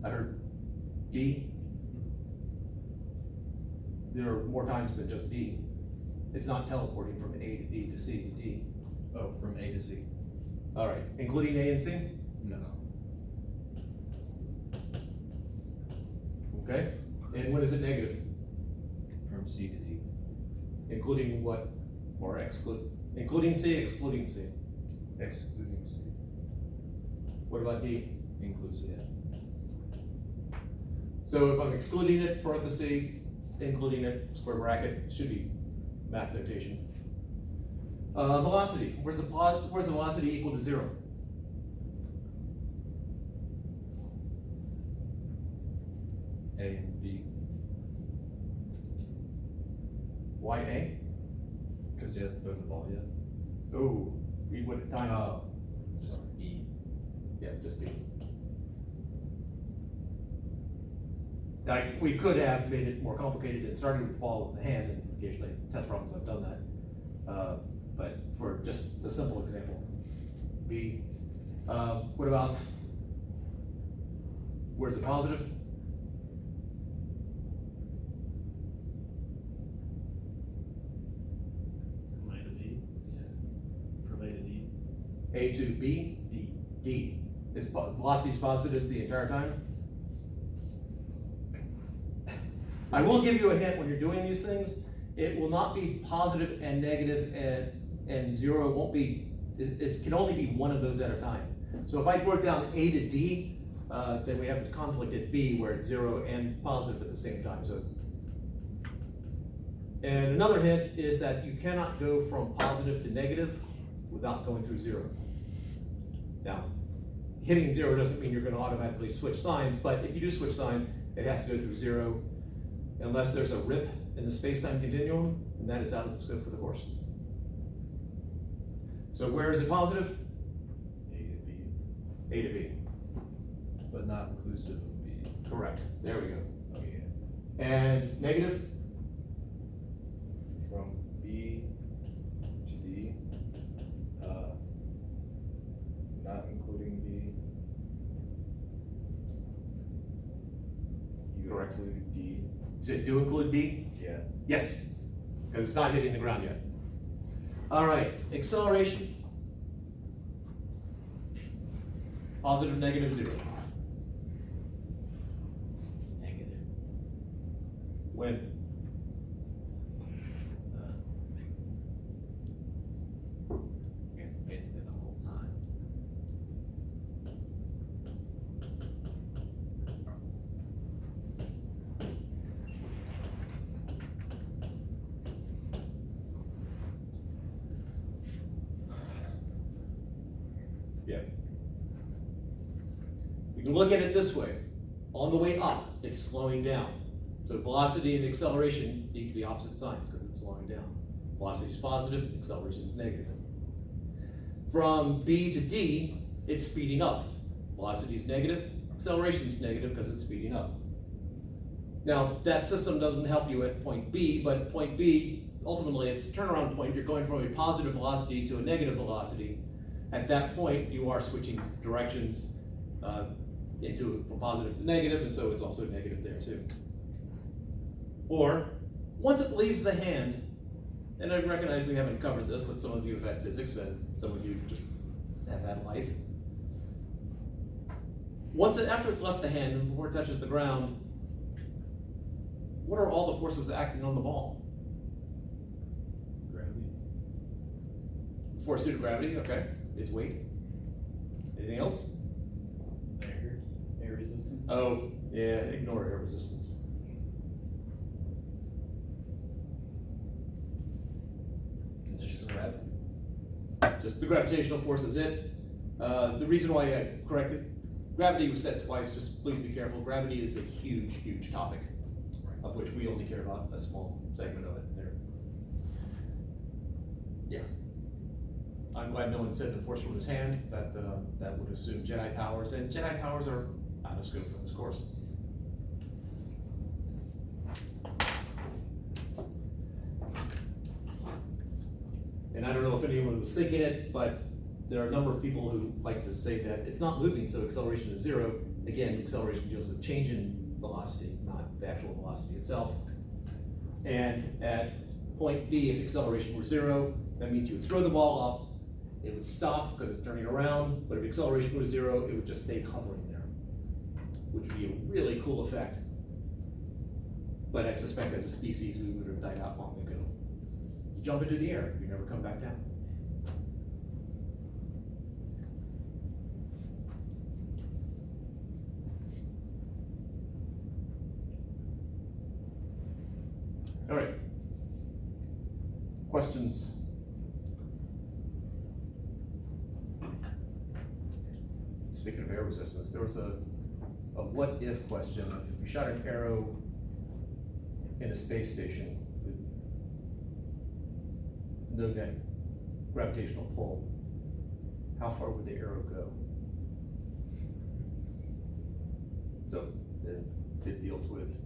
I heard B. There are more times than just B. It's not teleporting from A to B to C to D. Oh, from A to C. All right, including A and C? No. Okay, and when is it negative? From C to D. Including what, or including C, excluding C? Excluding C. What about D? Inclusive. So if I'm excluding it, parenthesis, including it, square bracket, should be math notation. Velocity, where's the velocity equal to 0? A and B. Why A? Because he hasn't thrown the ball yet. Oh, read what time? Oh. Just B. Yeah, just B. We could have made it more complicated and started with the ball in the hand, and occasionally test problems I've done that. But for just the simple example, B. What about, where's it positive? From A to B, from A to D. A to B? D. D. Is velocity positive the entire time? I will give you a hint when you're doing these things. It will not be positive and negative and 0 won't be, it can only be one of those at a time. So if I work down A to D, then we have this conflict at B where it's 0 and positive at the same time. So, and another hint is that you cannot go from positive to negative without going through 0. Now, hitting 0 doesn't mean you're going to automatically switch signs, but if you do switch signs, it has to go through 0 unless there's a rip in the space-time continuum, and that is out of the scope for the course. So where is it positive? A to B. A to B. But not inclusive of B. Correct. There we go. Oh, yeah. And negative? From B to D, not including B. You Correct. include D. Does it do include D? Yeah. Yes, because it's not hitting the ground yet. All right, acceleration. Positive, negative, 0. Negative. When? I guess basically the whole time. Yeah. You can look at it this way. On the way up, it's slowing down. So velocity and acceleration need to be opposite signs because it's slowing down. Velocity is positive, acceleration is negative. From B to D, it's speeding up. Velocity is negative, acceleration is negative because it's speeding up. Now, that system doesn't help you at point B, but point B, ultimately it's a turnaround point. You're going from a positive velocity to a negative velocity. At that point, you are switching directions from positive to negative, and so it's also negative there too. Or, once it leaves the hand, and I recognize we haven't covered this, but some of you have had physics, and some of you just have had life. After it's left the hand and before it touches the ground, what are all the forces acting on the ball? Gravity. Force due to gravity, okay. Its weight. Anything else? Air resistance. Oh, yeah, ignore air resistance. It's just gravity. Just the gravitational force is it. The reason why I corrected, gravity was said twice, just please be careful. Gravity is a huge, huge topic, of which we only care about a small segment of it there. Yeah. I'm glad no one said the force from his hand. That would assume Jedi powers, and Jedi powers are out of scope for this course. And I don't know if anyone was thinking it, but there are a number of people who like to say that it's not moving, so acceleration is zero. Again, acceleration deals with change in velocity, not the actual velocity itself. And at point B, if acceleration were zero, that means you would throw the ball up, it would stop because it's turning around, but if acceleration was zero, it would just stay hovering there, which would be a really cool effect. But I suspect as a species, we would have died out long ago. You jump into the air, you never come back down. All right. Questions? Speaking of air resistance, there was a what if question of if you shot an arrow in a space station with no net gravitational pull, how far would the arrow go? So it deals with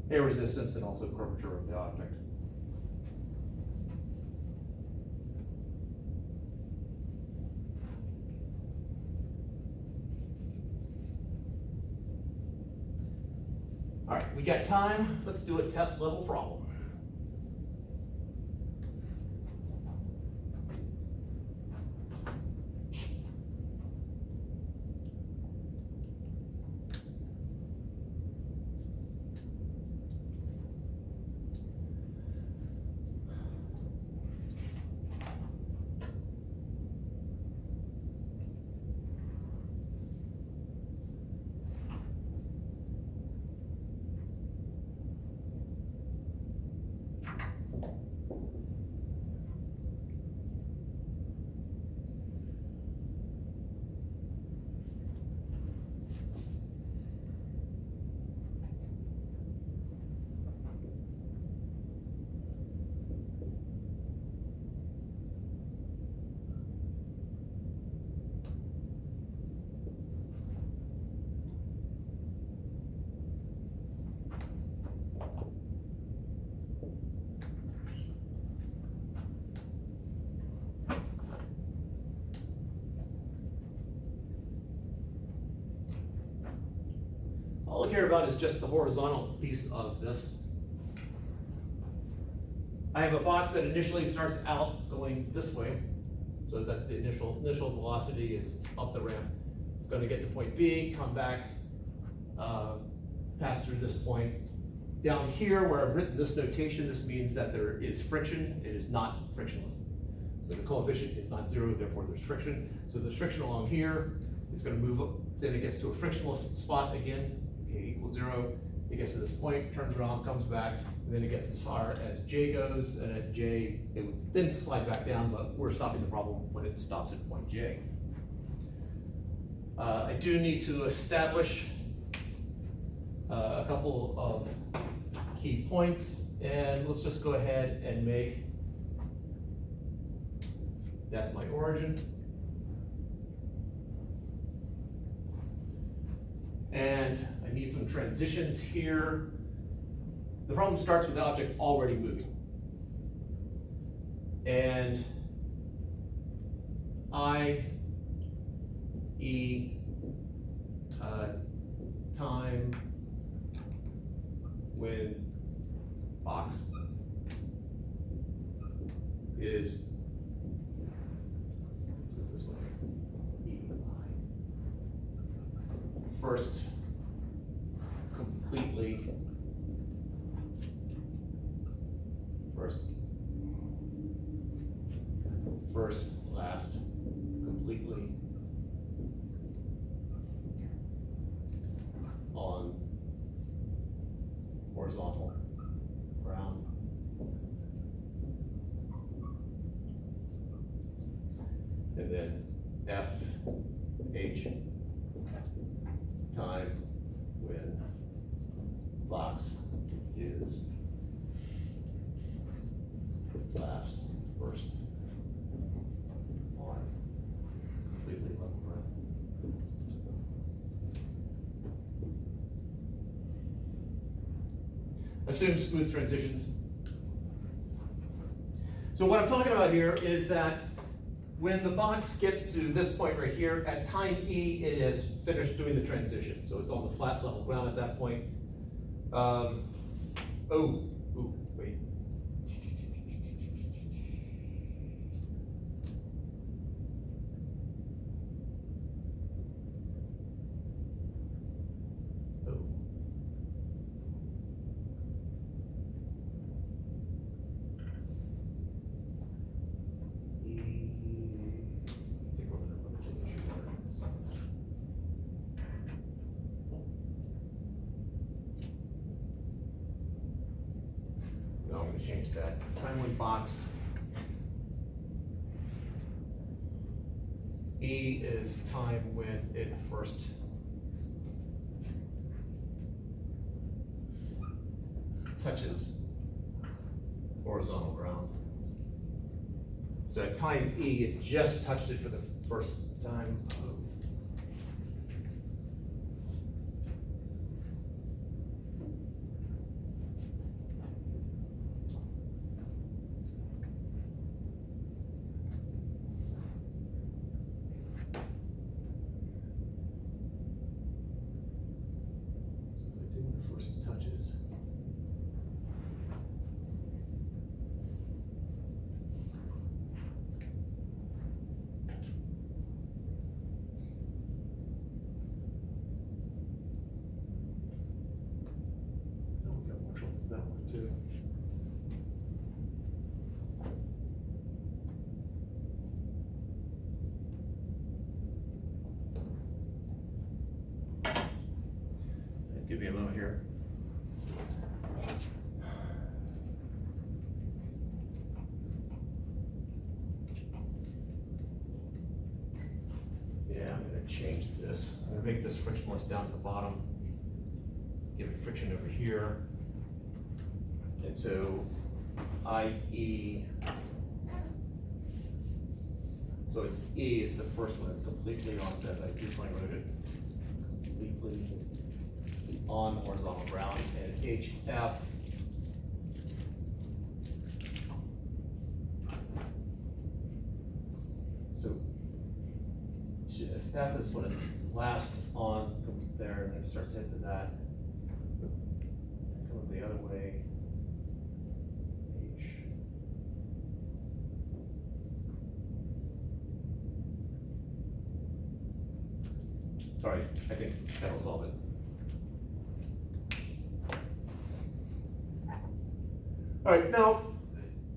air resistance and also curvature of the object. All right, we got time. Let's do a test level problem. All I care about is just the horizontal piece of this. I have a box that initially starts out going this way. So that's the initial velocity is up the ramp. It's going to get to point B, come back, pass through this point. Down here where I've written this notation, this means that there is friction. It is not frictionless. So the coefficient is not zero, therefore there's friction. So there's friction along here. It's going to move up, then it gets to a frictionless spot again. K equals zero, it gets to this point, turns around, comes back, and then it gets as far as J goes, and at J, it would then slide back down, but we're stopping the problem when it stops at point J. I do need to establish a couple of key points, and let's just go ahead and make, that's my origin. And I need some transitions here. The problem starts with the object already moving. And time when box is this way, first completely last completely on horizontal ground. And then FH time when box is last first on completely level ground. Assume smooth transitions. So what I'm talking about here is that when the box gets to this point right here, at time E, it has finished doing the transition, so it's on the flat level ground at that point. Wait. Oh. No, I'm gonna change that. Time when box E is time when it first touches horizontal ground. So at time E, it just touched it for the first time. So if I do when it first touches. Oh, we got more trouble with that one too. Give me a moment here. Yeah, I'm gonna change this. I'm gonna make this frictionless down at the bottom. Give it friction over here. And so IE. So it's E, it's the first one, it's completely offset. I recently wrote it completely on the horizontal ground, and HF so if F is when it's last on there, and then it starts into that. Come the other way. H. All right, I think that'll solve it. All right, now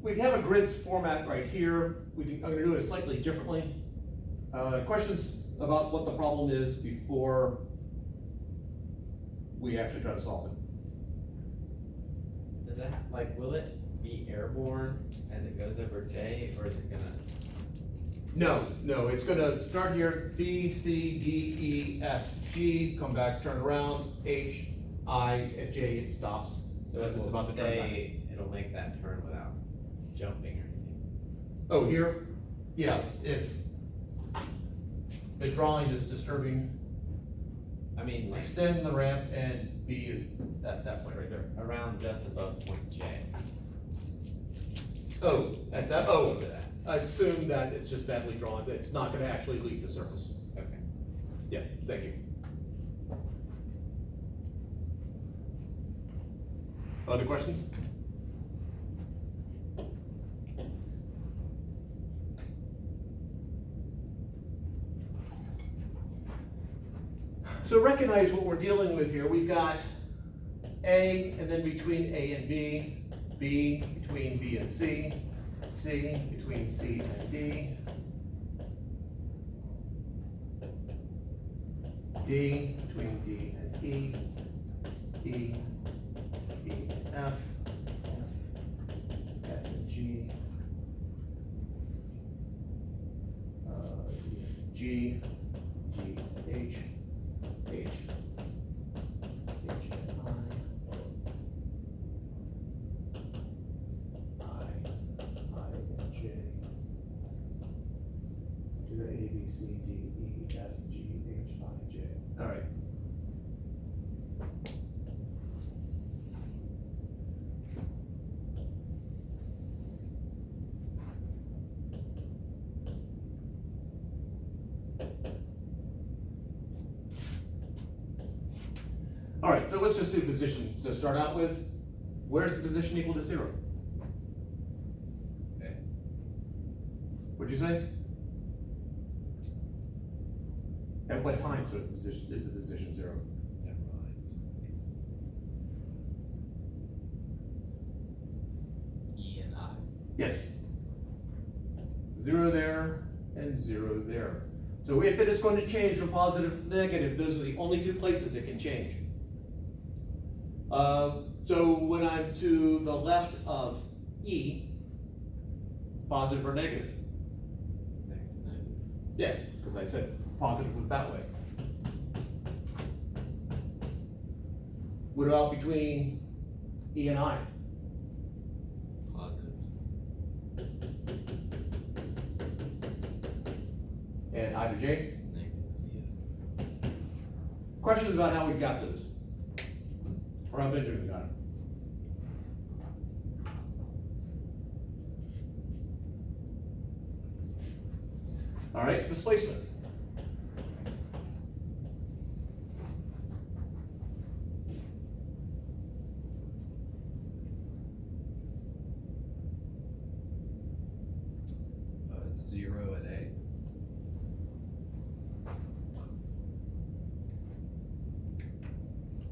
we have a grid format right here. I'm gonna do it slightly differently. Questions about what the problem is before we actually try to solve it? Does that, like, will it be airborne as it goes over J, or is it gonna? No, it's gonna start here, B, C, D, E, F, G, come back, turn around, H, I, at J, it stops. So as it it's will about to turn back. stay, it'll make that turn without jumping or anything. Oh, here? Yeah, if the drawing is disturbing, I mean, like, extend the ramp, and B is at that point right there. around just above point J. Oh, at that, Over oh, that. assume that it's just badly drawn, that it's not gonna actually leave the surface. Okay. Yeah, thank you. Other questions? So recognize what we're dealing with here. We've got A, and then between A and B, B between B and C, C between C and D, D between D and E, E, E and F, F and G, G, G and H, H, H and I and J. Do the A, B, C, D, E, F, G, H, I, J. All right. All right, so let's just do position to start out with. Where's the position equal to 0? A. What'd you say? At what time so is the position 0? Never mind. E and I. Yes. 0 there and 0 there. So if it is going to change from positive to negative, those are the only two places it can change. So when I'm to the left of E, positive or negative? Negative. Yeah, because I said positive was that way. What about between E and I? Positive. And I to J? Negative. Questions about how we got those? Or how Benjamin got it? All right, displacement. Zero at A.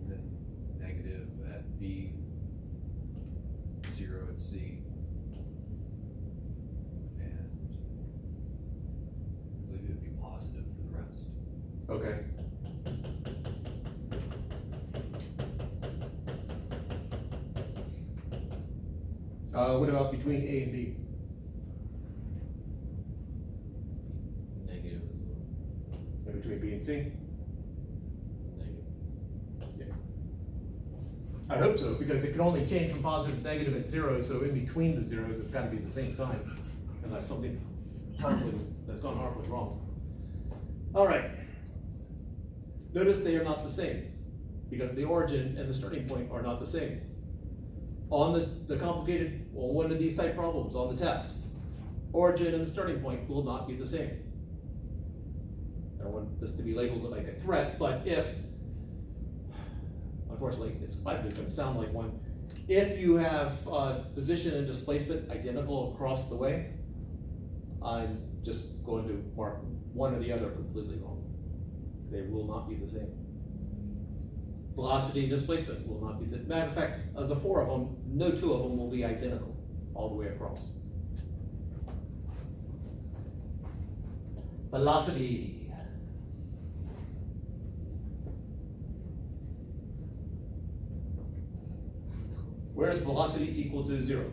And then negative at B. 0 at C. And I believe it would be positive for the rest. Okay. What about between A and B? Negative. And between B and C? Negative. I hope so, because it can only change from positive to negative at 0, so in between the zeros, it's gotta be the same sign, unless something horribly that's gone horribly wrong. All right. Notice they are not the same, because the origin and the starting point are not the same. On the complicated, well, one of these type problems on the test, origin and the starting point will not be the same. I don't want this to be labeled like a threat, but if, unfortunately, it's probably gonna sound like one, if you have position and displacement identical across the way, I'm just going to mark one or the other completely wrong. They will not be the same. Velocity and displacement will not be the, matter of fact, of the 4 of them, no 2 of them will be identical all the way across. Velocity. Where's velocity equal to 0?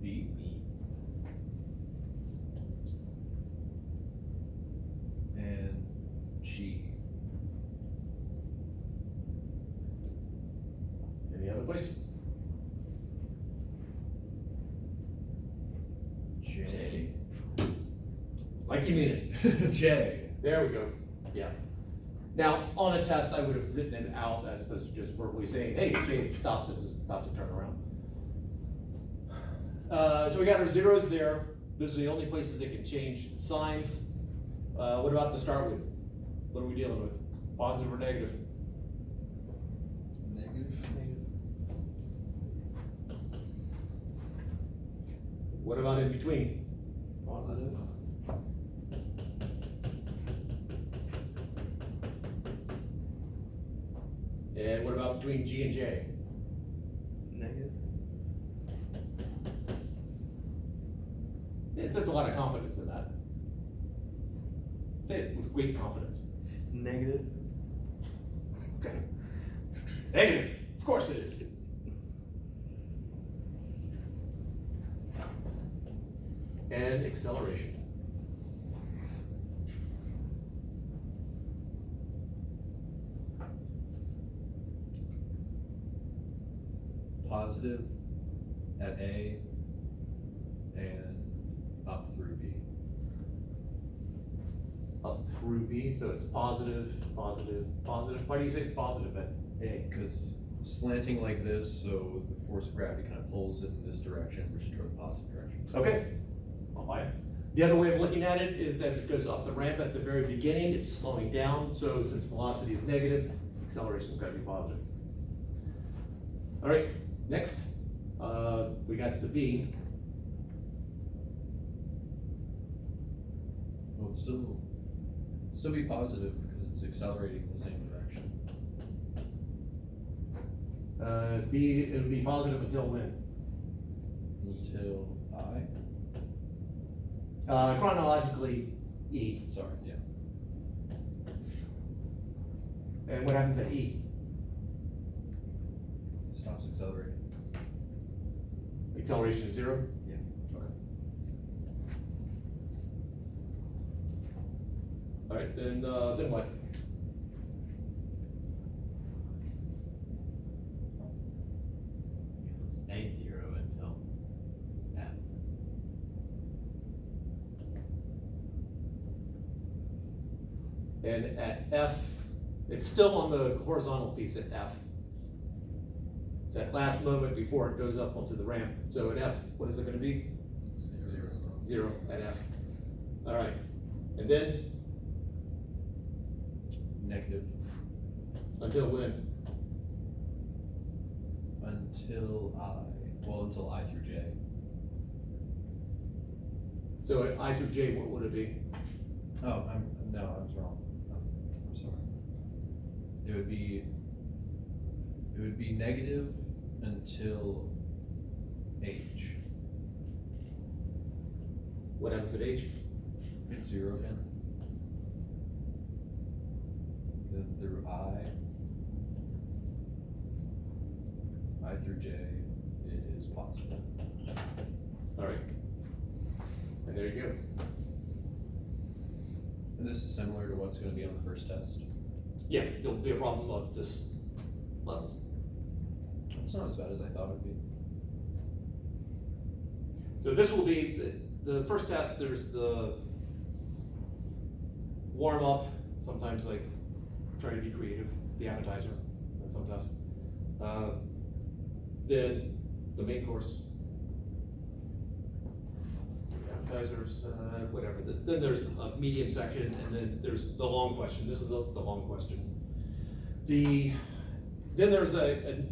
B. And G. Any other place? J. Like you mean it. J. There we go. Yeah. Now, on a test, I would have written it out as opposed to just verbally saying, hey, J stops as it's about to turn around. So we got our zeros there. Those are the only places that can change signs. What about to start with? What are we dealing with? Positive or negative? Negative. What about in between? Positive. And what about between G and J? Negative. It sets a lot of confidence in that. Say it with great confidence. Negative. Okay. Negative. Of course it is. And acceleration. Positive at A and up through B. Up through B, so it's positive, positive, positive. Why do you say it's positive at A? Because slanting like this, so the force of gravity kind of pulls it in this direction, which is toward the positive direction. Okay, I'll buy it. The other way of looking at it is as it goes off the ramp at the very beginning, it's slowing down, so since velocity is negative, acceleration is gonna be positive. All right, next, we got the B. Well, it's still be positive because it's accelerating in the same direction. B, it'll be positive until when? Until I, Chronologically, E. sorry, yeah. And what happens at E? Stops accelerating. Acceleration is 0? Yeah. Okay. All right, then what? It'll stay 0 until F. And at F, it's still on the horizontal piece at F. It's that last moment before it goes up onto the ramp. So at F, what is it gonna be? 0. 0 at F. All right, and then Negative. until when? Until I through J. So at I through J, what would it be? Oh, no, I was wrong. I'm sorry. It would be negative until H. What happens at H? It's 0 again. Then through I through J, it is positive. All right. And there you go. And this is similar to what's gonna be on the first test. Yeah, there'll be a problem of this level. It's not as bad as I thought it'd be. So this will be, the first test, there's the warm up, sometimes like try to be creative, the appetizer, and some tests. Then the main course. Appetizers, whatever. Then there's a medium section, and then there's the long question. This is the long question. Then there's a